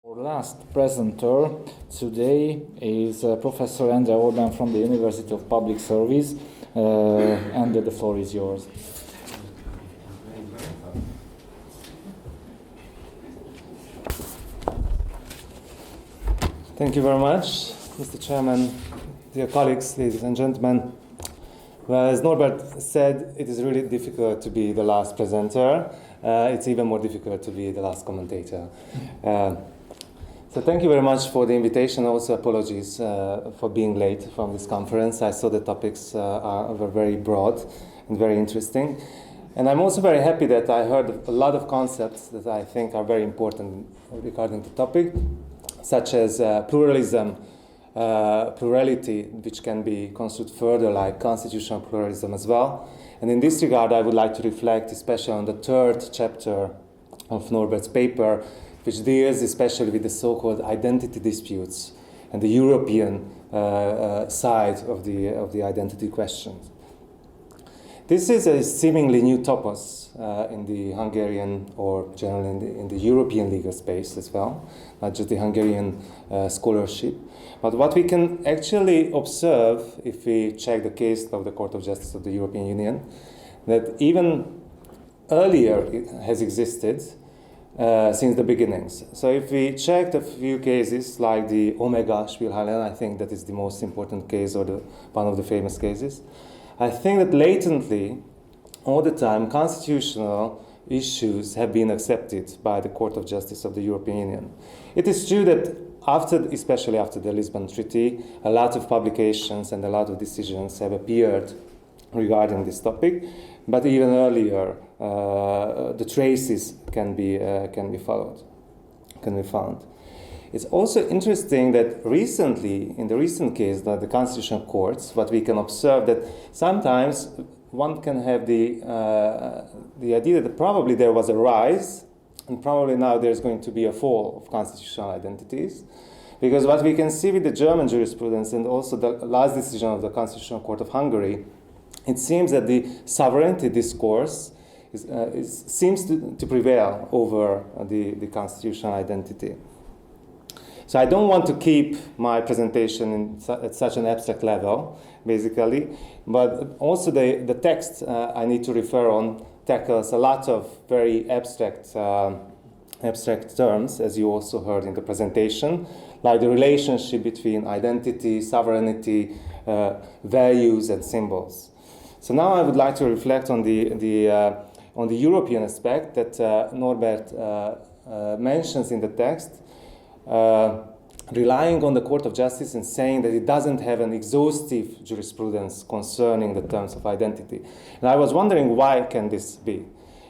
Our last presenter today is Professor Endre Orbán from the University of Public Service. Endre, the floor is yours. Thank you very much, Mr. Chairman, dear colleagues, ladies and gentlemen. Well, as Norbert said, it is really difficult to be the last presenter. It's even more difficult to be the last commentator. So thank you very much for the invitation. Also apologies for being late from this conference. I saw the topics were very broad and very interesting. And I'm also very happy that I heard a lot of concepts that I think are very important regarding the topic, such as pluralism, plurality, which can be construed further like constitutional pluralism as well. And in this regard, I would like to reflect especially on the third chapter of Norbert's paper, which deals especially with the so-called identity disputes and the European side of the identity questions. This is a seemingly new topos in the Hungarian or generally in the European legal space as well, not just the Hungarian scholarship. But what we can actually observe if we check the case of the Court of Justice of the European Union, that even earlier it has existed since the beginnings. So if we checked a few cases like the Omega Spielhallen, I think that is the most important case or one of the famous cases. I think that latently, all the time, constitutional issues have been accepted by the Court of Justice of the European Union. It is true that especially after the Lisbon Treaty, a lot of publications and a lot of decisions have appeared regarding this topic, but even earlier, the traces can be found. It's also interesting that recently, in the recent case, the constitutional courts, what we can observe that sometimes one can have the idea that probably there was a rise, and probably now there's going to be a fall of constitutional identities. Because what we can see with the German jurisprudence and also the last decision of the Constitutional Court of Hungary, it seems that the sovereignty discourse seems to prevail over the constitutional identity. So I don't want to keep my presentation at such an abstract level, basically, but also the text I need to refer on tackles a lot of very abstract terms, as you also heard in the presentation, like the relationship between identity, sovereignty, values, and symbols. So now I would like to reflect on the European aspect that Norbert mentions in the text, relying on the Court of Justice and saying that it doesn't have an exhaustive jurisprudence concerning the terms of identity. And I was wondering, why can this be?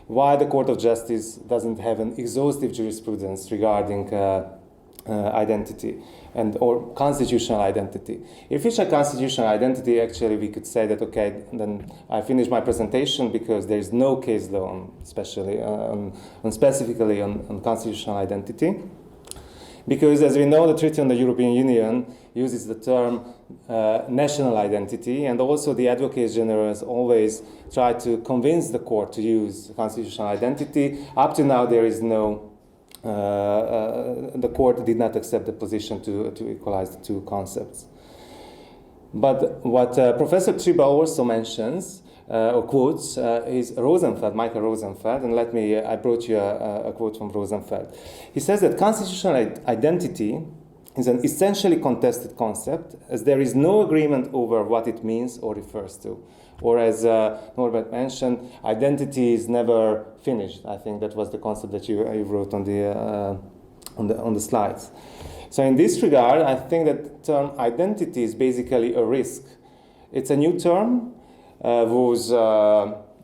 Why the Court of Justice doesn't have an exhaustive jurisprudence regarding identity or constitutional identity. If it's a constitutional identity, actually we could say that, okay, then I finish my presentation because there is no case law specifically on constitutional identity. Because as we know, the Treaty on the European Union uses the term national identity, and also the Advocates General has always tried to convince the court to use constitutional identity. Up to now, there is no, the court did not accept the position to equalize the two concepts. But what Professor Triba also mentions, or quotes, is Michael Rosenfeld, and I brought you a quote from Rosenfeld. He says that constitutional identity is an essentially contested concept, as there is no agreement over what it means or refers to. Or as Norbert mentioned, identity is never finished. I think that was the concept that you wrote on the slides. So in this regard, I think that the term identity is basically a risk. It's a new term, whose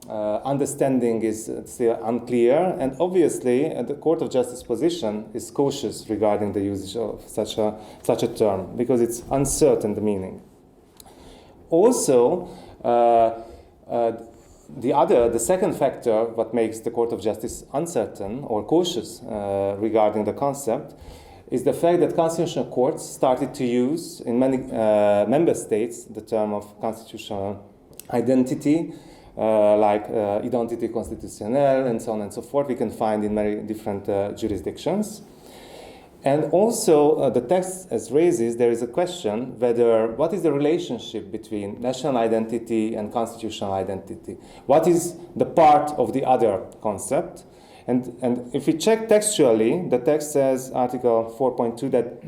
understanding is still unclear, and obviously the Court of Justice position is cautious regarding the usage of such a term because it's uncertain the meaning. Also, the second factor what makes the Court of Justice uncertain or cautious regarding the concept is the fact that constitutional courts started to use in many member states the term of constitutional identity, like identity constitutionnelle and so on and so forth, we can find in many different jurisdictions. And also, the text as raises, there is a question whether, what is the relationship between national identity and constitutional identity? What is the part of the other concept? And if we check textually, the text says, Article 4.2, that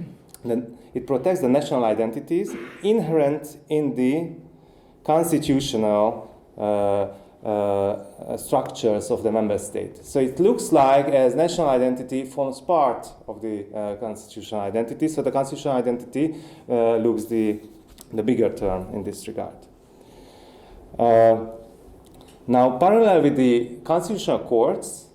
it protects the national identities inherent in the constitutional structures of the member state. So it looks like as national identity forms part of the constitutional identity. So the constitutional identity looks the bigger term in this regard. Now, parallel with the constitutional courts,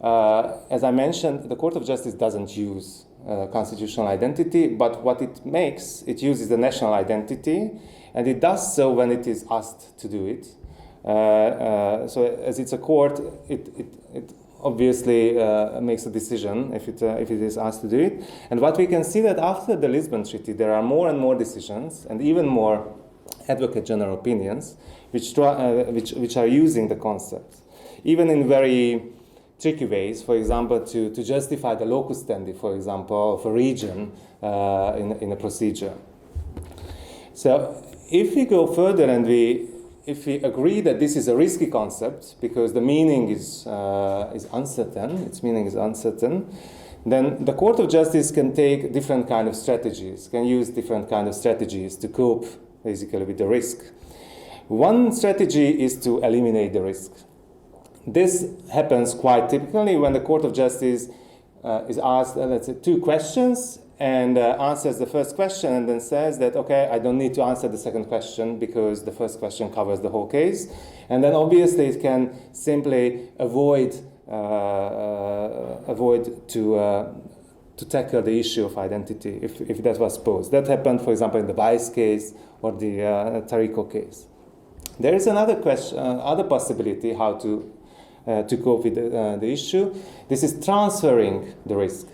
as I mentioned, the Court of Justice doesn't use constitutional identity, but what it makes, it uses the national identity, and it does so when it is asked to do it. So as it's a court, it obviously makes a decision if it is asked to do it. And what we can see that after the Lisbon Treaty, there are more and more decisions and even more advocate general opinions which are using the concepts, even in very tricky ways. For example, to justify the locus standi, for example, of a region in a procedure. So if we go further and if we agree that this is a risky concept because the meaning is uncertain, its meaning is uncertain, then the Court of Justice can take different kind of strategies, can use different kind of strategies to cope basically with the risk. One strategy is to eliminate the risk. This happens quite typically when the Court of Justice is asked, let's say, two questions and answers the first question and then says that, okay, I don't need to answer the second question because the first question covers the whole case. And then obviously it can simply avoid to tackle the issue of identity if that was posed. That happened, for example, in the Weiss case or the Tarico case. There is another question, other possibility how to cope with the issue. This is transferring the risk.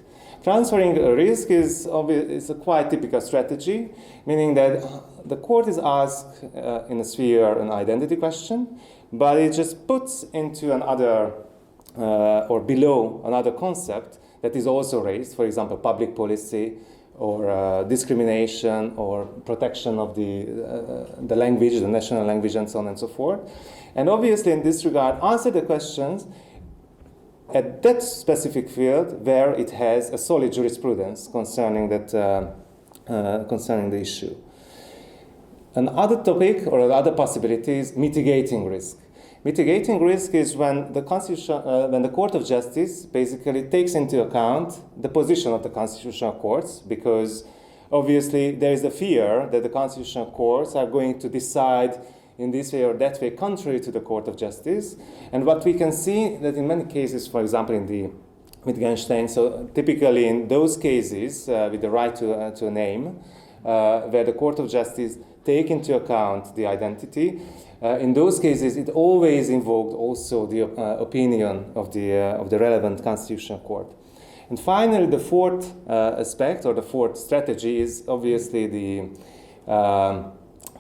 Transferring a risk is a quite typical strategy, meaning that the court is asked in a sphere an identity question, but it just puts into another or below another concept that is also raised, for example, public policy or discrimination or protection of the language, the national language, and so on and so forth. And obviously, in this regard, answer the questions at that specific field where it has a solid jurisprudence concerning that concerning the issue. Another topic or another possibility is mitigating risk. Mitigating risk is when the Court of Justice basically takes into account the position of the constitutional courts, because obviously there is a fear that the constitutional courts are going to decide in this way or that way contrary to the Court of Justice. And what we can see that in many cases, for example in the Wittgenstein, so typically in those cases with the right to a name, where the Court of Justice take into account the identity, in those cases, it always invoked also the opinion of the relevant constitutional court. And finally, the fourth aspect or the fourth strategy is obviously the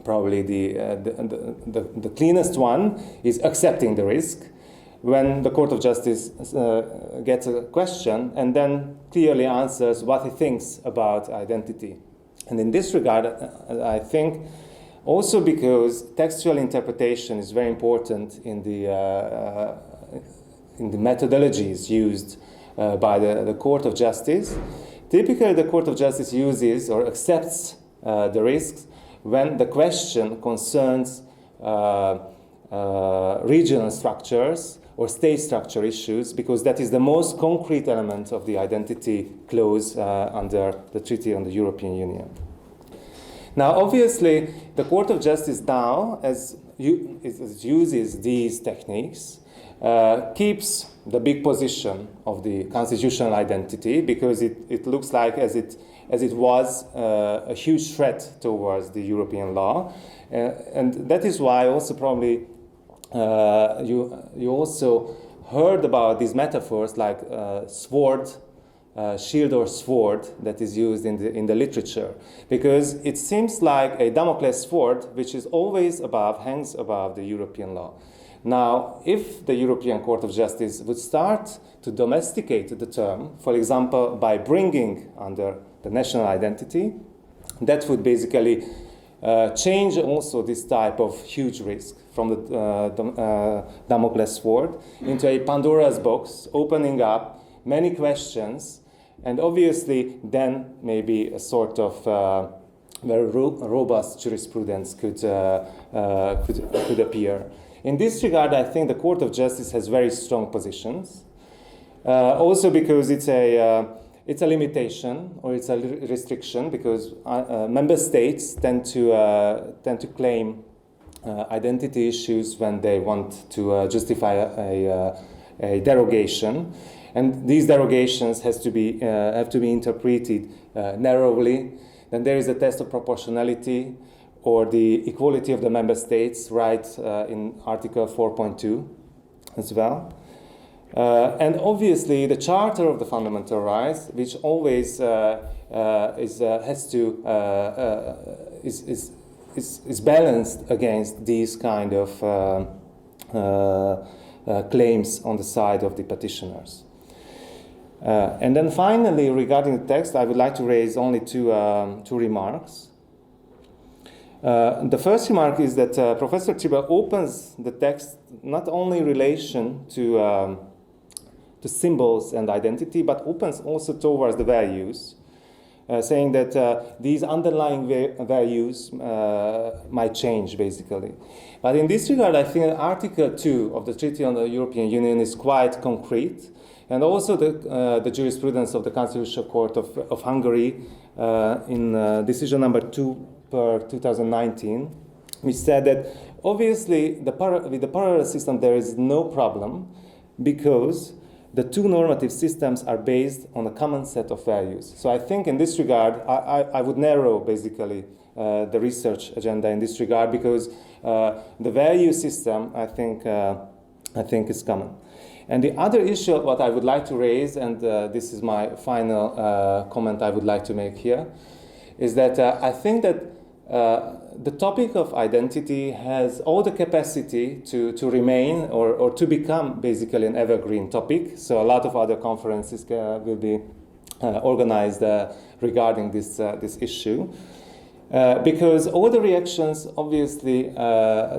probably the cleanest one is accepting the risk. When the Court of Justice gets a question and then clearly answers what he thinks about identity. And in this regard, I think also because textual interpretation is very important in the methodologies used by the Court of Justice. Typically, the Court of Justice uses or accepts the risks when the question concerns regional structures or state structure issues, because that is the most concrete element of the identity clause under the Treaty on the European Union. Now, obviously, the Court of Justice now, as it uses these techniques, keeps the big position of the constitutional identity, because it looks like as it was a huge threat towards the European law, and that is why also probably you also heard about these metaphors like sword. Shield or sword that is used in the literature, because it seems like a Damocles sword which is always hangs above the European law. Now, if the European Court of Justice would start to domesticate the term, for example, by bringing under the national identity, that would basically change also this type of huge risk from the Damocles sword into a Pandora's box, opening up many questions, and obviously then maybe a sort of very robust jurisprudence could appear. In this regard, I think the Court of Justice has very strong positions, also because it's a limitation or it's a restriction, because member states tend to claim identity issues when they want to justify a derogation, and these derogations have to be interpreted narrowly. Then there is a test of proportionality or the equality of the member states, right, in Article 4.2 as well. And obviously, the Charter of the Fundamental Rights, which always is balanced against these kind of claims on the side of the petitioners. And then finally, regarding the text, I would like to raise only two remarks. The first remark is that Professor Triba opens the text not only in relation to symbols and identity, but opens also towards the values, saying that these underlying values might change, basically. But in this regard, I think Article 2 of the Treaty on the European Union is quite concrete, and also the jurisprudence of the Constitutional Court of Hungary in decision number 2/2019, which said that obviously with the parallel system there is no problem, because the two normative systems are based on a common set of values. So I think in this regard, I would narrow basically the research agenda in this regard, because the value system, I think is common. And the other issue what I would like to raise, and this is my final comment I would like to make here, is that I think that the topic of identity has all the capacity to remain or to become basically an evergreen topic. So a lot of other conferences will be organized regarding this issue. Because all the reactions obviously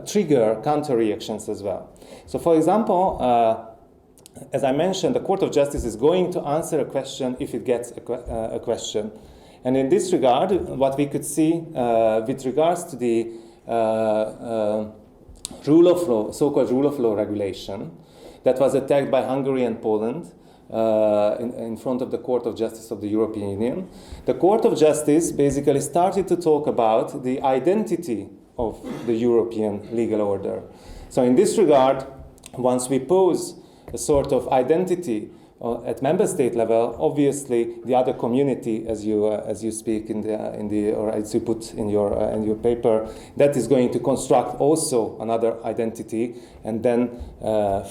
trigger counter-reactions as well. So for example, as I mentioned, the Court of Justice is going to answer a question if it gets a question. And in this regard, what we could see with regards to the rule of law, so-called rule of law regulation, that was attacked by Hungary and Poland in front of the Court of Justice of the European Union, the Court of Justice basically started to talk about the identity of the European legal order. So in this regard, once we pose a sort of identity at member state level, obviously the other community, as you speak or as you put in your paper, that is going to construct also another identity, and then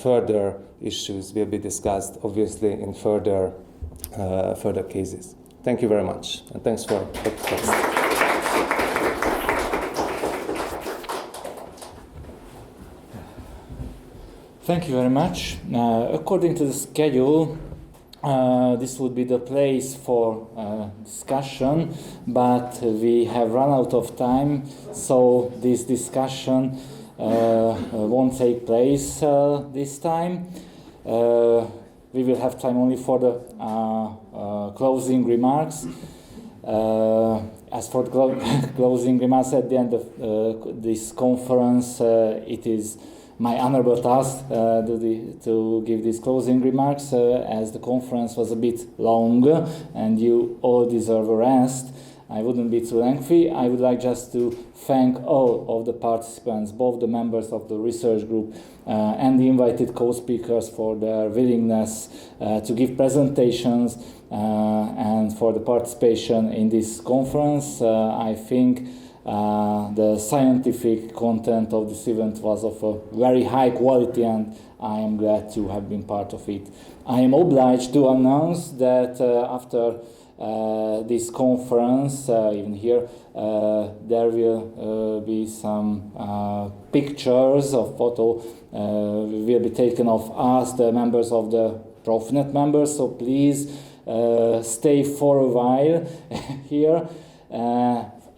further issues will be discussed, obviously, in further cases. Thank you very much, and thanks for the text. Thank you very much. According to the schedule, this would be the place for discussion, but we have run out of time, so this discussion won't take place this time. We will have time only for the closing remarks. As for the closing remarks at the end of this conference, it is my honorable task to give these closing remarks, as the conference was a bit long and you all deserve a rest. I wouldn't be too lengthy. I would like just to thank all of the participants, both the members of the research group and the invited co-speakers, for their willingness to give presentations and for the participation in this conference. I think the scientific content of this event was of a very high quality, and I am glad to have been part of it. I am obliged to announce that after this conference, even here, there will be some pictures of photo will be taken of us, the members of the Profinet members, so please stay for a while here.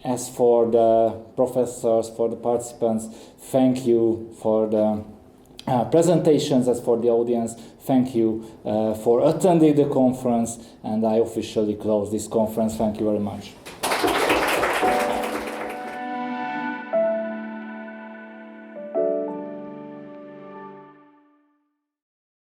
As for the professors, for the participants, thank you for the presentations. As for the audience, thank you for attending the conference, and I officially close this conference. Thank you very much.